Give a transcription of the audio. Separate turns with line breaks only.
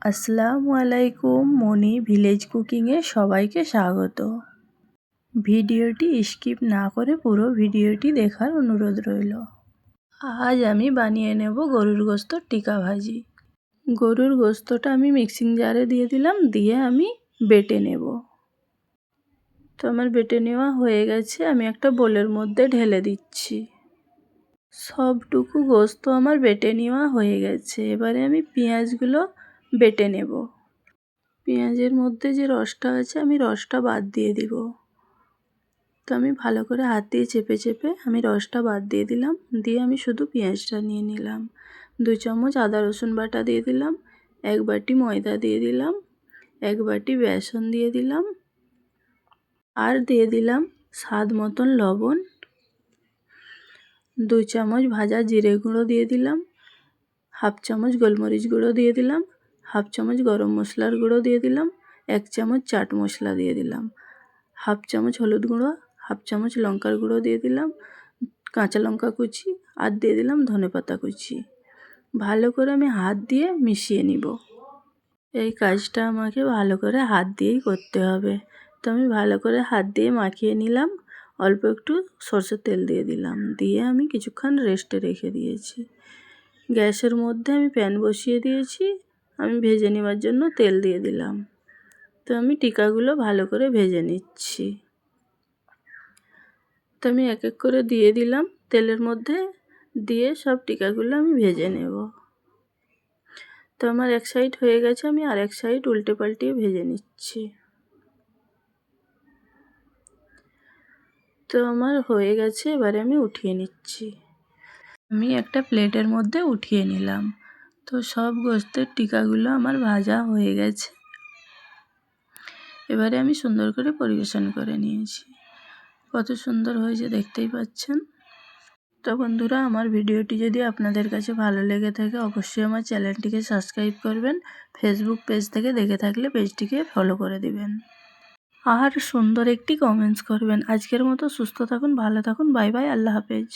আসসালামু আলাইকুম, মনি ভিলেজ কুকিংয়ে সবাইকে স্বাগত। ভিডিওটি স্কিপ না করে পুরো ভিডিওটি দেখার অনুরোধ রইল। আজ আমি বানিয়ে নেব গরুর গোশতর টিকা ভাজি। গরুর গোশতটা আমি মিক্সিং জারে দিয়ে দিলাম, দিয়ে আমি বেটে নেব। তো আমার বেটে নেওয়া হয়ে গেছে, আমি একটা বোলের মধ্যে ঢেলে দিচ্ছি। সবটুকু গোশত আমার বেটে নেওয়া হয়ে গেছে। এবারে আমি পেঁয়াজগুলো বেটে নেব। পেঁয়াজের মধ্যে যে রসটা আছে আমি রসটা বাদ দিয়ে দিব। তো আমি ভালো করে হাত দিয়ে চেপে চেপে আমি রসটা বাদ দিয়ে দিলাম, দিয়ে আমি শুধু পেঁয়াজটা নিয়ে নিলাম। 2 চামচ আদা রসুন বাটা দিয়ে দিলাম, 1 বাটি ময়দা দিয়ে দিলাম, 1 বাটি বেসন দিয়ে দিলাম, আর দিয়ে দিলাম স্বাদ মতন লবণ, 2 চামচ ভাজা জিরে গুঁড়ো দিয়ে দিলাম, 1/2 চামচ গোলমরিচ গুঁড়ো দিয়ে দিলাম, 1/2 চামচ গরম মশলার গুঁড়ো দিয়ে দিলাম, 1 চামচ চাট মশলা দিয়ে দিলাম, 1/2 চামচ হলুদ গুঁড়ো, 1/2 চামচ লঙ্কার গুঁড়ো দিয়ে দিলাম, কাঁচা লঙ্কা কুচি, আর দিয়ে দিলাম ধনেপাতা কুচি। ভালো করে আমি হাত দিয়ে মিশিয়ে নিব। এই কাজটা আমাকে ভালো করে হাত দিয়েই করতে হবে। তো আমি ভালো করে হাত দিয়ে মাখিয়ে নিলাম। অল্প একটু সরষের তেল দিয়ে দিলাম, দিয়ে আমি কিছুক্ষণ রেস্টে রেখে দিয়েছি। গ্যাসের মধ্যে আমি প্যান বসিয়ে দিয়েছি, আমি ভেজে নেওয়ার জন্য তেল দিয়ে দিলাম। তো আমি টিকাগুলো ভালো করে ভেজে নিচ্ছি। তো আমি এক এক করে দিয়ে দিলাম তেলের মধ্যে, দিয়ে সব টিকাগুলো আমি ভেজে নেব। তো আমার এক সাইড হয়ে গেছে, আমি আর এক সাইড উল্টে পাল্টিয়ে ভেজে নিচ্ছি। তো আমার হয়ে গেছে, এবারে আমি উঠিয়ে নিচ্ছি। আমি একটা প্লেটের মধ্যে উঠিয়ে নিলাম। তো সব গোশতের টিকাগুলো আমার ভাজা হয়ে গেছে। এবারে আমি সুন্দর করে পরিবেশন করে নিয়েছি। কত সুন্দর হয়েছে দেখতেই পাচ্ছেন। তো বন্ধুরা, আমার ভিডিওটি যদি আপনাদের কাছে ভালো লেগে থাকে অবশ্যই আমার চ্যানেলটিকে সাবস্ক্রাইব করবেন। ফেসবুক পেজ থেকে দেখে থাকলে পেজটিকে ফলো করে দিবেন। আর সুন্দর একটি কমেন্টস করবেন। আজকের মতো সুস্থ থাকুন, ভালো থাকুন, বাই বাই, আল্লাহ হাফেজ।